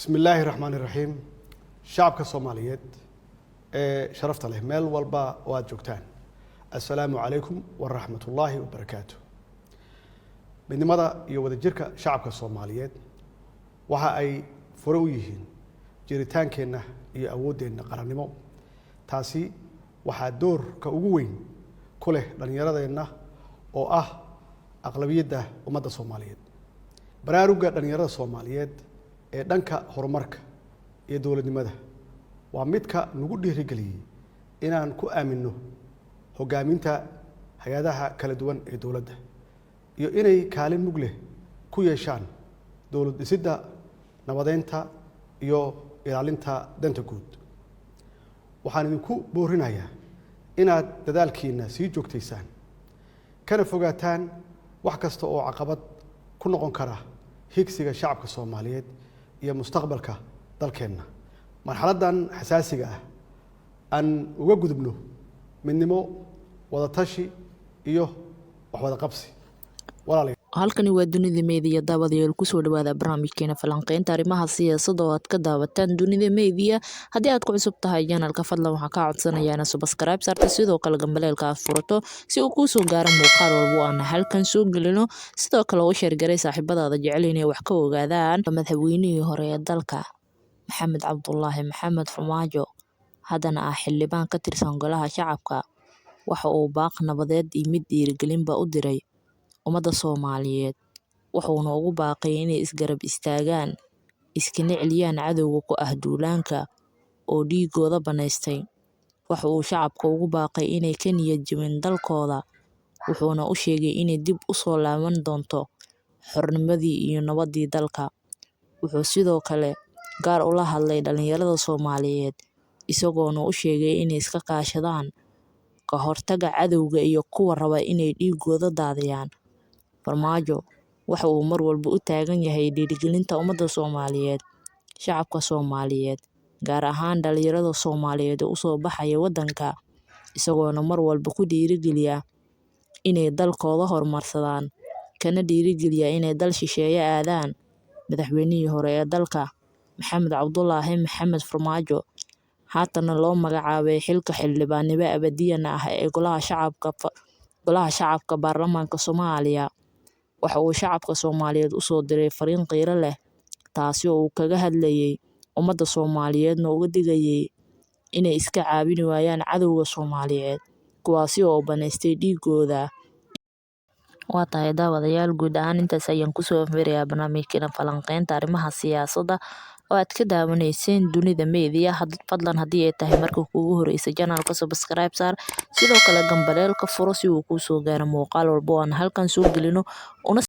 بسم الله الرحمن الرحيم شعبك الصوماليات شرفت له ميل والبا واجوكتان السلام عليكم ورحمة الله وبركاته من ماذا يود جيرك شعبك الصوماليات وها أي فرويهن جيرتان كنا يأودين قرنمو تاسي وها دور كأوين كله لن يرى إنه أو أغلبية ده ومدى الصوماليات برارجة لن يرى الصوماليات dhanka horumarka iyo dawladnimada waa midka nagu dhiirigeliyay inaan ku aamino hogaaminta hay'adaha kala duwan ee dawladda iyo inay kaalin mug leh ku yeeshaan dawlad dhisidda nabadeynta iyo ilaalinta danta guud waxaan idinku boorinayaa inaad dadaalkiina sii joogtaysaan kana fogaataan wax kasta oo caqabad ku noqon kara higsiga shacabka Soomaaliyeed iyo mustaqbalka dalkeena marxaladan xasaasiga ah aan uga gudubno midnimo wada tashi iyo wax wada qabsi walaalayaal halkani waa dunida media daawadayaal ku soo dhawaada barnaamijkeena falanqeynta arrimaha siyaasadda oo aad ka daawataan dunida media haddii aad ku cusub tahay channelka fadlan waxaan ka codsanayaa inaad subscribe saarto sidoo kale gambaleelka aad furato si uu kuu soo gaaro muuqaal walba oo aan halkan soo gelino sidoo kale u share garay saaxiibadaada jecel inay wax ka ogaadaan madaxweynihii hore ee dalka Maxamed Cabdullaahi Maxamed Farmaajo haddana ah xildhibaan ka tirsan golaha shacabka waxa uu baaq nabadeed iyo mid dhiirigelinba u diray ummadda Soomaaliyeed wuxuuna ugu baaqay inay isgarab istaagaan iskana celiyaan cadowga ku ah duulaanka oo dhiigooda banaystay waxa uu shacabka ugu baaqay inay ka niyad jabin dalkooda wuxuuna u sheegay inay dib u soo laaban doonto xornimadii iyo nabadii dalka wuxuu sidoo kale gaar ula hadlay dhalinyarada Soomaaliyeed isagoona u sheegay inay iska kaashadaan ka hortagga cadowga iyo kuwa raba inay dhiigooda daadiyaan Farmaajo waxa uu mar walba u taagan yahay dhiirigelinta ummadda Soomaaliyeed shacabka Soomaaliyeed gaar ahaan dhalinyarada Soomaaliyeed oo soo baxaya wadanka isagoona mar walba ku dhiirigeliya inay dalkooda horumarsadaan kana dhiirigeliya inay dal shisheeye aadaan madaxweynihii hore ee dalka Maxamed Cabdullaahi Maxamed Farmaajo haatana loo magacaabay xilka xildhibaannimo abadiyan ah ee golaha shacabka baarlamaanka Soomaaliya waxa uu shacabka Soomaaliyeed u soo diray fariin qiiro leh taasi oo uu kaga hadlayay ummadda Soomaaliyeedna uga digayay inay iska caabin waayaan cadowga Soomaaliyeed kuwaasi oo banaystay dhiigooda waa tahay daawadayaal guud ahaan intaas ayaan ku soo firayaa barnaamijkeena falanqeynta arrimaha siyaasadda oo aad ka daawanayseen dunida media fadlan haddii ay tahay markii kuugu horeysay channelka subscribe saar sidoo kale gambaleelka furo si uu kuu soo gaaro muuqaal walba oo aan halkan soo gelino una